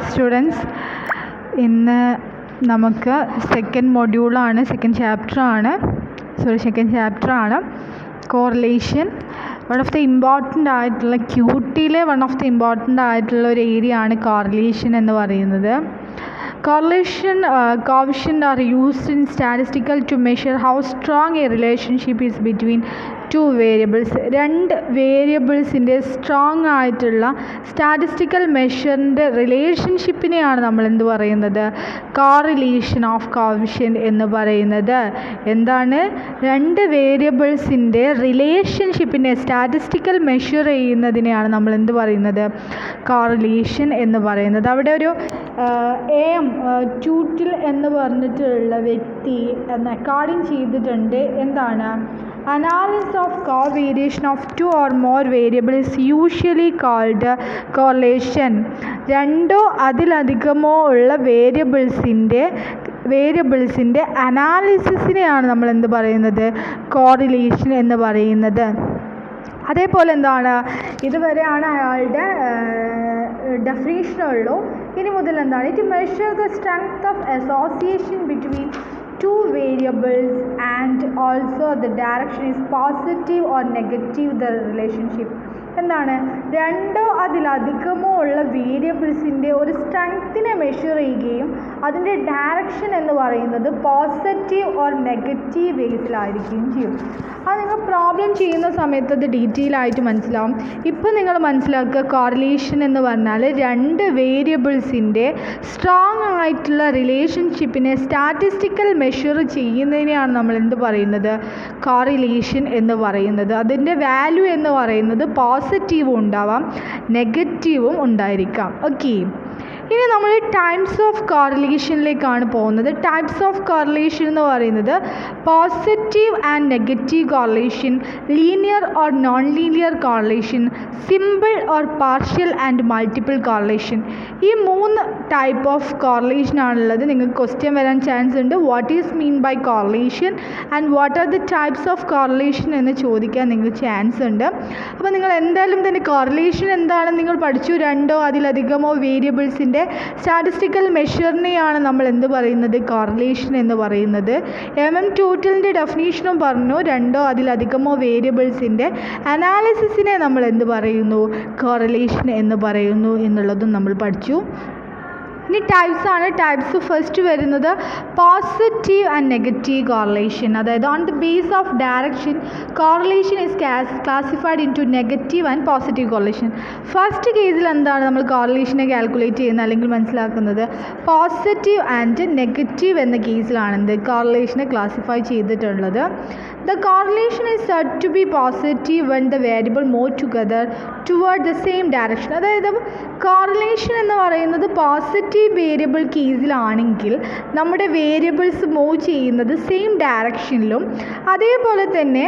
Students, ഇന്ന് നമുക്ക് second ചാപ്റ്ററാണ് correlation. One of the important ആയിട്ടുള്ള ക്യൂട്ടിയിലെ ഒരു ഏരിയ ആണ് കോറിലേഷൻ എന്ന് പറയുന്നത്. Correlation coefficient are used in statistical to measure how strong a relationship is between two variables. രണ്ട് വേരിയബിൾസിൻ്റെ സ്ട്രോങ് ആയിട്ടുള്ള സ്റ്റാറ്റിസ്റ്റിക്കൽ മെഷറിൻ്റെ റിലേഷൻഷിപ്പിനെയാണ് നമ്മൾ എന്ത് പറയുന്നത്? കോറിലേഷൻ ഓഫ് കോഫിഷ്യൻ്റ് എന്ന് പറയുന്നത്. എന്താണ്? രണ്ട് വേരിയബിൾസിൻ്റെ റിലേഷൻഷിപ്പിനെ സ്റ്റാറ്റിസ്റ്റിക്കൽ മെഷർ ചെയ്യുന്നതിനെയാണ് നമ്മൾ എന്ത് പറയുന്നത്? കോറിലേഷൻ എന്ന് പറയുന്നത്. അവിടെ ഒരു ട്യൂട്ടിൽ എന്ന് പറഞ്ഞിട്ടുള്ള വ്യക്തി അക്കോർഡിങ് ചെയ്തിട്ടുണ്ട്. എന്താണ്? Analysis of covariation of two or more variables usually called correlation. രണ്ടോ അതിലധികമോ ഉള്ള വേരിയബിൾസിൻ്റെ അനാലിസിസിനെയാണ് നമ്മൾ എന്ത് പറയുന്നത്? കോറിലേഷൻ എന്ന് പറയുന്നത്. അതേപോലെ എന്താണ്, ഇതുവരെയാണ് അയാളുടെ ഡെഫിനേഷനുള്ളൂ. ഇനി മുതൽ എന്താണ്? It measure the strength of association between two variables and also the direction is positive or negative the relationship. എന്താണ്? രണ്ടോ അതിലധികമോ ഉള്ള വേരിയബിൾസിൻ്റെ ഒരു സ്ട്രെങ്ത്തിനെ മെഷർ ചെയ്യുകയും അതിൻ്റെ ഡയറക്ഷൻ എന്ന് പറയുന്നത് പോസിറ്റീവ് ഓർ നെഗറ്റീവ് ബേസിലായിരിക്കുകയും ചെയ്യും. അത് നിങ്ങൾ പ്രോബ്ലം ചെയ്യുന്ന സമയത്ത് അത് ഡീറ്റെയിൽ ആയിട്ട് മനസ്സിലാവും. ഇപ്പോൾ നിങ്ങൾ മനസ്സിലാക്കുക, കോറിലേഷൻ എന്ന് പറഞ്ഞാൽ രണ്ട് വേരിയബിൾസിൻ്റെ സ്ട്രോങ് ആയിട്ടുള്ള റിലേഷൻഷിപ്പിനെ സ്റ്റാറ്റിസ്റ്റിക്കൽ മെഷർ ചെയ്യുന്നതിനെയാണ് നമ്മൾ എന്ത് പറയുന്നത്? കോറിലേഷൻ എന്ന് പറയുന്നത്. അതിൻ്റെ വാല്യൂ എന്ന് പറയുന്നത് പോസിറ്റീവും ഉണ്ടാവാം, നെഗറ്റീവും ഉണ്ടായിരിക്കാം. ഓക്കെ, ഇനി നമ്മൾ ടൈപ്സ് ഓഫ് കോറിലേഷനിലേക്കാണ് പോകുന്നത്. ടൈപ്സ് ഓഫ് കോറിലേഷൻ എന്ന് പറയുന്നത് positive and negative correlation, linear or non linear correlation, simple or partial and multiple correlation. ഈ 3 ടൈപ്പ് ഓഫ് കോറിലേഷൻ ആണുള്ളത്. നിങ്ങൾക്ക് ക്വസ്റ്റ്യൻ വരാൻ ചാൻസ് ഉണ്ട്. What is mean by correlation and what are the types of correlation എന്ന് ചോദിക്കാൻ നിങ്ങൾക്ക് chance ഉണ്ട്. അപ്പോൾ നിങ്ങൾ എന്തായാലും തന്നെ കോറിലേഷൻ എന്താണെന്ന് നിങ്ങൾ പഠിച്ചു. രണ്ടോ അതിലധികമോ വേരിയബിൾസിൻ്റെ സ്റ്റാറ്റിസ്റ്റിക്കൽ മെഷറിനെയാണ് നമ്മൾ എന്ത് പറയുന്നത്? കോറിലേഷൻ എന്ന് പറയുന്നത്. ട്യൂട്ടലിൻ്റെ ഡെഫിനേഷനും പറഞ്ഞു. രണ്ടോ അതിലധികമോ വേരിയബിൾസിൻ്റെ അനാലിസിസിനെ നമ്മൾ എന്ത് പറയുന്നു? കോറിലേഷൻ എന്ന് പറയുന്നു എന്നുള്ളതും നമ്മൾ പഠിച്ചു. ഇനി ടൈപ്സ് ഫസ്റ്റ് വരുന്നത് പോസിറ്റീവ് ആൻഡ് നെഗറ്റീവ് കോറിലേഷൻ. അതായത് on the base of direction correlation is classified into negative and positive correlation. First കേസിൽ എന്താണ് നമ്മൾ കോറിലേഷനെ കാൽക്കുലേറ്റ് ചെയ്യുന്നത് അല്ലെങ്കിൽ മനസ്സിലാക്കുന്നത്? പോസിറ്റീവ് ആൻഡ് നെഗറ്റീവ് എന്ന കേസിലാണ് എന്ത് കോറിലേഷനെ ക്ലാസിഫൈ ചെയ്തിട്ടുള്ളത്. The correlation is said to be positive when the variable move together toward the same direction. അതായത് കോറിലേഷൻ എന്ന് പറയുന്നത് പോസിറ്റീവ് വേരിയബിൾ കേസിലാണെങ്കിൽ നമ്മുടെ വേരിയബിൾസ് മൂവ് ചെയ്യുന്നത് സെയിം ഡയറക്ഷനിലും, അതേപോലെ തന്നെ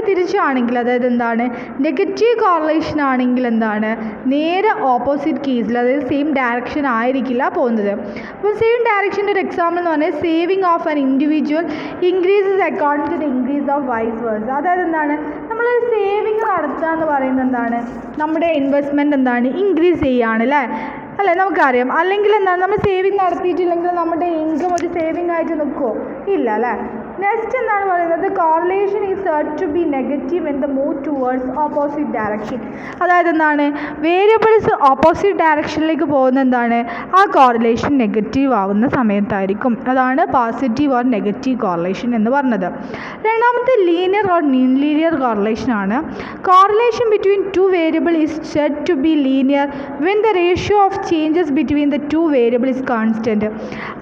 തിരിച്ചാണെങ്കിൽ, അതായത് എന്താണ് നെഗറ്റീവ് കോറിലേഷൻ ആണെങ്കിൽ എന്താണ് നേരെ ഓപ്പോസിറ്റ് കേസിൽ, അതായത് സെയിം ഡയറക്ഷൻ ആയിരിക്കില്ല പോകുന്നത്. അപ്പോൾ സെയിം ഡയറക്ഷൻ്റെ ഒരു എക്സാമ്പിൾ എന്ന് പറഞ്ഞാൽ saving of an individual increases according to the increase of vice versa. അതായത് എന്താണ് നമ്മളൊരു സേവിങ് നടത്തുക എന്ന് പറയുന്നത് എന്താണ്? നമ്മുടെ ഇൻവെസ്റ്റ്മെൻറ്റ് എന്താണ് ഇൻക്രീസ് ചെയ്യുകയാണ് അല്ലേ നമുക്കറിയാം. അല്ലെങ്കിൽ എന്താണ് നമ്മൾ സേവിങ് നടത്തിയിട്ടില്ലെങ്കിൽ നമ്മുടെ ഇൻകം ഒരു സേവിങ് ആയിട്ട് നിൽക്കുമോ? ഇല്ല അല്ലേ. നെക്സ്റ്റ് എന്താണ് പറയുന്നത്? Correlation is said to be negative when the move towards opposite direction. അതായത് എന്താണ് വേരിയബിൾസ് ഓപ്പോസിറ്റ് ഡയറക്ഷനിലേക്ക് പോകുന്ന എന്താണ് ആ കോറിലേഷൻ നെഗറ്റീവ് ആവുന്ന സമയത്തായിരിക്കും. അതാണ് പോസിറ്റീവ് ഓർ നെഗറ്റീവ് കോറിലേഷൻ എന്ന് പറഞ്ഞത്. രണ്ടാമത്തെ linear or non linear correlation ആണ്. Correlation between two variable is said to be linear when the ratio of changes between the two variable is constant.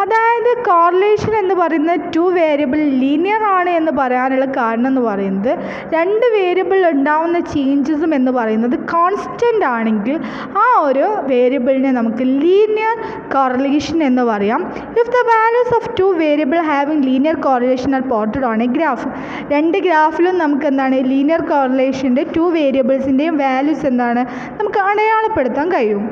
അതായത് correlation എന്ന് പറയുന്ന ടു വേരിയബിൾ ലീനിയർ ആണ് എന്ന് പറയാനുള്ള കാരണം എന്ന് പറയുന്നത് രണ്ട് വേരിയബിൾ ഉണ്ടാവുന്ന ചേഞ്ചസും എന്ന് പറയുന്നത് കോൺസ്റ്റൻ്റ് ആണെങ്കിൽ ആ ഒരു വേരിയബിളിനെ നമുക്ക് ലീനിയർ കോറിലേഷൻ എന്ന് പറയാം. If the values of two variable having linear correlation are plotted on a graph. രണ്ട് ഗ്രാഫിലും നമുക്ക് എന്താണ് ലീനിയർ കോറിലേഷൻ്റെ ടു വേരിയബിൾസിൻ്റെയും വാല്യൂസ് എന്താണ് നമുക്ക് അടയാളപ്പെടുത്താൻ കഴിയും.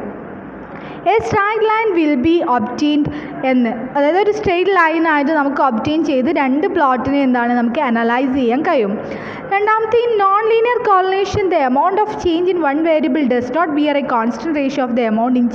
A straight line will be obtained എന്ന്, അതായത് ഒരു സ്ട്രെയിറ്റ് ലൈനായിട്ട് നമുക്ക് ഒബ്റ്റെയിൻ ചെയ്ത് രണ്ട് പ്ലോട്ടിനെ എന്താണ് നമുക്ക് അനലൈസ് ചെയ്യാൻ കഴിയും. രണ്ടാമത്തെ, in non linear correlation the amount of change in one variable does not bear a constant ratio of the amount in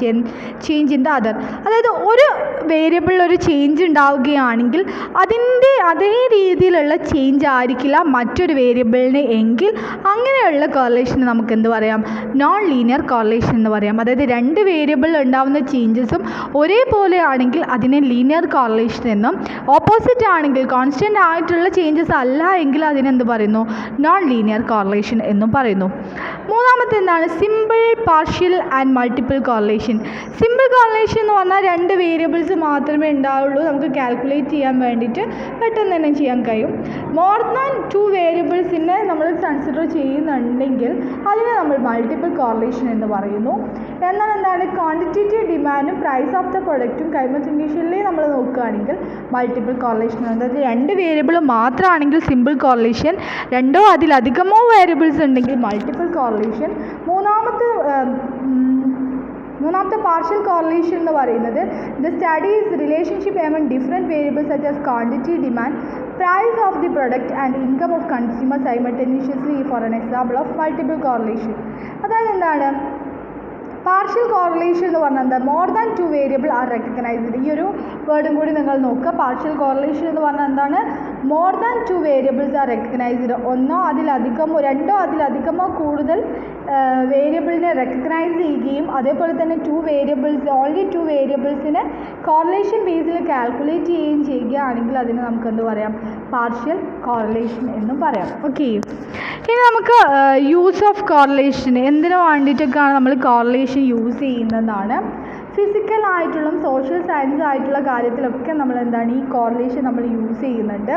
change in the other. അതായത് ഒരു വേരിയബിളിൽ ഒരു ചേഞ്ച് ഉണ്ടാവുകയാണെങ്കിൽ അതിൻ്റെ അതേ രീതിയിലുള്ള ചേഞ്ച് ആയിരിക്കില്ല മറ്റൊരു വേരിയബിളിന് എങ്കിൽ അങ്ങനെയുള്ള കോറിലേഷന് നമുക്ക് എന്ത് പറയാം? നോൺ ലീനിയർ കോറിലേഷൻ എന്ന് പറയാം. അതായത് രണ്ട് വേരിയബിളിൽ ഉണ്ടാകുന്ന ചേഞ്ചസും ഒരേപോലെ ആണെങ്കിൽ അതിനെ ലീനിയർ കോറിലേഷൻ എന്നും, ഓപ്പോസിറ്റ് ആണെങ്കിൽ കോൺസ്റ്റൻ്റ് ആയിട്ടുള്ള ചേഞ്ചസ് അല്ല എങ്കിൽ അതിനെന്ത് പറയുന്നു? നോൺ ലീനിയർ കോറിലേഷൻ എന്നും പറയുന്നു. മൂന്നാമത്തെ എന്താണ്? Simple partial and multiple correlation. Simple correlation എന്ന് പറഞ്ഞാൽ രണ്ട് വേരിയബിൾസ് മാത്രമേ ഉണ്ടാവുള്ളൂ, നമുക്ക് കാൽക്കുലേറ്റ് ചെയ്യാൻ വേണ്ടിയിട്ട് പെട്ടെന്ന് തന്നെ ചെയ്യാൻ കഴിയും. മോർ ദാൻ 2 വേരിയബിൾസിനെ നമ്മൾ കൺസിഡർ ചെയ്യുന്നുണ്ടെങ്കിൽ അതിനെ നമ്മൾ മൾട്ടിപ്പിൾ കോറിലേഷൻ എന്ന് പറയുന്നു. എന്നാൽ എന്താണ്? ക്വാണ്ടിറ്റേറ്റീവ് ഡിമാൻഡും പ്രൈസ് ഓഫ് ദ പ്രൊഡക്റ്റും സൈമൾട്ടേനിയസ്ലി നമ്മൾ നോക്കുകയാണെങ്കിൽ മൾട്ടിപ്പിൾ കോറിലേഷൻ. അതായത് രണ്ട് വേരിയബിൾ മാത്രമാണെങ്കിൽ സിമ്പിൾ കോറിലേഷൻ, രണ്ടോ അതിലധികമോ വേരിയബിൾസ് ഉണ്ടെങ്കിൽ മൾട്ടിപ്പിൾ കോറിലേഷൻ. മൂന്നാമത്തെ പാർഷ്യൽ കോറിലേഷൻ എന്ന് പറയുന്നത് the studies relationship among different variables such as quantity, demand, price of the product and income of consumer simultaneously for an example of multiple correlation. അതായത് എന്താണ്? Partial correlation എന്ന് പറഞ്ഞാൽ എന്താ? More than 2 variable are recognised. ഈ ഒരു വേർഡും കൂടി നിങ്ങൾ നോക്കുക. പാർഷ്യൽ കോറിലേഷൻ എന്ന് പറഞ്ഞാൽ എന്താണ്? More than 2 variables are recognised. ഒന്നോ അതിലധികമോ രണ്ടോ അതിലധികമോ കൂടുതൽ വേരിയബിളിനെ റെക്കഗ്നൈസ് ചെയ്യുകയും അതേപോലെ തന്നെ ഓൺലി 2 വേരിയബിൾസിനെ കോറിലേഷൻ ബേസിൽ കാൽക്കുലേറ്റ് ചെയ്യുകയും ചെയ്യുകയാണെങ്കിൽ അതിന് നമുക്ക് എന്ത് പറയാം? പാർഷ്യൽ കോറിലേഷൻ എന്നും പറയാം. ഓക്കെ, ഇനി നമുക്ക് യൂസ് ഓഫ് കോറിലേഷൻ എന്തിനു വേണ്ടിയിട്ടൊക്കെയാണ് നമ്മൾ കോറിലേഷൻ യൂസ് ചെയ്യുന്നതാണ്. ഫിസിക്കൽ ആയിട്ടുള്ള സോഷ്യൽ സയൻസ് ആയിട്ടുള്ള കാര്യത്തിലൊക്കെ നമ്മൾ എന്താണ് ഈ കോറിലേഷൻ നമ്മൾ യൂസ് ചെയ്യുന്നുണ്ട്.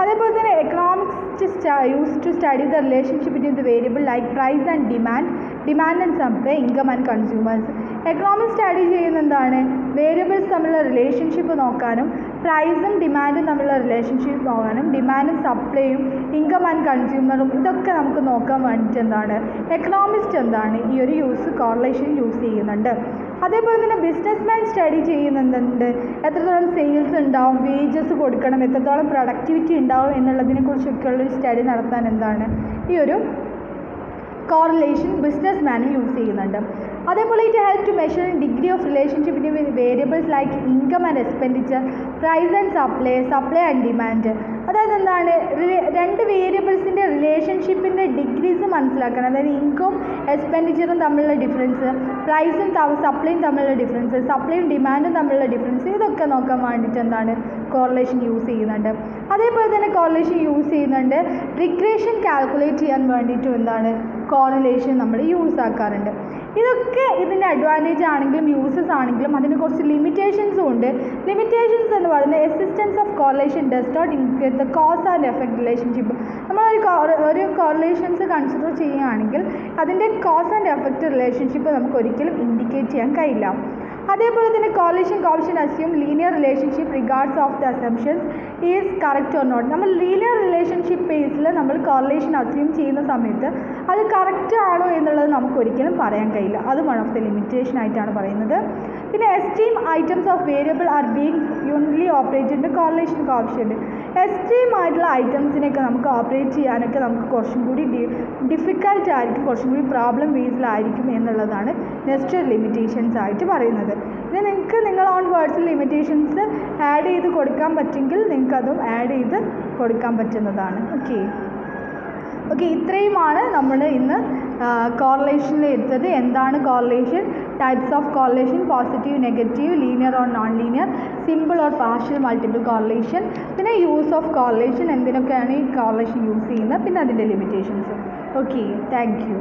അതേപോലെ തന്നെ economics use to study the relationship between the variable like price and demand and supply, income and consumers. Economics study ചെയ്യുന്ന എന്താണ്? വേരിയബിൾസ് തമ്മിലുള്ള റിലേഷൻഷിപ്പ് നോക്കാനും പ്രൈസും ഡിമാൻഡും തമ്മിലുള്ള റിലേഷൻഷിപ്പ് നോക്കാനും ഡിമാൻഡും സപ്ലൈയും ഇൻകം ആൻഡ് കൺസ്യൂമറും ഇതൊക്കെ നമുക്ക് നോക്കാൻ വേണ്ടിയിട്ട് എന്താണ് എക്കണോമിസ്റ്റ് എന്താണ് ഈ ഒരു കോറിലേഷൻ യൂസ് ചെയ്യുന്നുണ്ട്. അതേപോലെ തന്നെ ബിസിനസ്മാൻ സ്റ്റഡി ചെയ്യുന്നുണ്ട്. എത്രത്തോളം സെയിൽസ് ഉണ്ടാവും, വേജസ് കൊടുക്കണം, എത്രത്തോളം പ്രൊഡക്ടിവിറ്റി ഉണ്ടാവും എന്നുള്ളതിനെക്കുറിച്ചൊക്കെയുള്ളൊരു സ്റ്റഡി നടത്താൻ എന്താണ് ഈ ഒരു കോറിലേഷൻ ബിസിനസ്മാനും യൂസ് ചെയ്യുന്നുണ്ട്. അതേപോലെ it help to measure degree of relationship between variables like income and expenditure, price and supply and demand. അതായത് എന്താണ്? രണ്ട് വേരിയബിൾസിൻ്റെ റിലേഷൻഷിപ്പിൻ്റെ ഡിഗ്രീസ് മനസ്സിലാക്കണം. അതായത് ഇൻകം എക്സ്പെൻഡിച്ചറും തമ്മിലുള്ള ഡിഫറൻസ്, പ്രൈസും സപ്ലൈയും തമ്മിലുള്ള ഡിഫറൻസ്, സപ്ലൈയും ഡിമാൻഡും തമ്മിലുള്ള ഡിഫറൻസ്, ഇതൊക്കെ നോക്കാൻ വേണ്ടിയിട്ട് എന്താണ് കോറിലേഷൻ യൂസ് ചെയ്യുന്നുണ്ട്. അതേപോലെ തന്നെ കോറിലേഷൻ യൂസ് ചെയ്യുന്നുണ്ട് റിഗ്രഷൻ കാൽക്കുലേറ്റ് ചെയ്യാൻ വേണ്ടിയിട്ടും എന്താണ് കോറിലേഷൻ നമ്മൾ യൂസ് ആക്കാറുണ്ട്. ഇതൊക്കെ ഇതിൻ്റെ അഡ്വാൻറ്റേജ് ആണെങ്കിലും യൂസസ് ആണെങ്കിലും അതിന് കുറച്ച് ലിമിറ്റേഷൻസും ഉണ്ട്. ലിമിറ്റേഷൻസ് എന്ന് പറയുന്നത് existence of correlation does not indicate the cause and effect relationship. ഒരു കോറിലേഷൻസ് കൺസിഡർ ചെയ്യുകയാണെങ്കിൽ അതിൻ്റെ കോസ് ആൻഡ് എഫക്റ്റ് റിലേഷൻഷിപ്പ് നമുക്ക് ഒരിക്കലും ഇൻഡിക്കേറ്റ് ചെയ്യാൻ കഴിയില്ല. അതേപോലെ തന്നെ correlation coefficient assume linear relationship regards of the assumptions is correct or not. നമ്മൾ ലീനിയർ റിലേഷൻഷിപ്പ് ബേസിൽ നമ്മൾ കോറിലേഷൻ അസ്യൂം ചെയ്യുന്ന സമയത്ത് അത് കറക്റ്റ് ആണോ എന്നുള്ളത് നമുക്ക് ഒരിക്കലും പറയാൻ കഴിയില്ല. അത് വൺ ഓഫ് ദ ലിമിറ്റേഷൻ ആയിട്ടാണ് പറയുന്നത്. പിന്നെ esteem items of variable are being unitedly operated correlation coefficient. Esteem ആയിട്ടുള്ള ഐറ്റംസിനെയൊക്കെ നമുക്ക് ഓപ്പറേറ്റ് ചെയ്യാനൊക്കെ നമുക്ക് കുറച്ചും കൂടി ഡിഫിക്കൽട്ട് ആയിരിക്കും, കുറച്ചും കൂടി പ്രോബ്ലം ബേസിലായിരിക്കും എന്നുള്ളതാണ് നെക്സ്റ്റ് ലിമിറ്റേഷൻസ് ആയിട്ട് പറയുന്നത്. ഇനി നിങ്ങൾക്ക് നിങ്ങൾ ഓൺ വേർഡ്സിൽ ലിമിറ്റേഷൻസ് ആഡ് ചെയ്ത് കൊടുക്കാൻ പറ്റുമെങ്കിൽ നിങ്ങൾക്കതും ആഡ് ചെയ്ത് കൊടുക്കാൻ പറ്റുന്നതാണ്. ഓക്കെ, ഇത്രയുമാണ് നമ്മൾ ഇന്ന് കോറിലേഷനിൽ എടുത്തത്. എന്താണ് correlation, types of correlation, positive, negative, linear or non linear, simple or partial, multiple correlation, പിന്നെ യൂസ് ഓഫ് കോറിലേഷൻ, എന്തിനൊക്കെയാണ് ഈ കോറിലേഷൻ യൂസ് ചെയ്യുന്നത്, പിന്നെ അതിൻ്റെ ലിമിറ്റേഷൻസ്. Okay, thank you.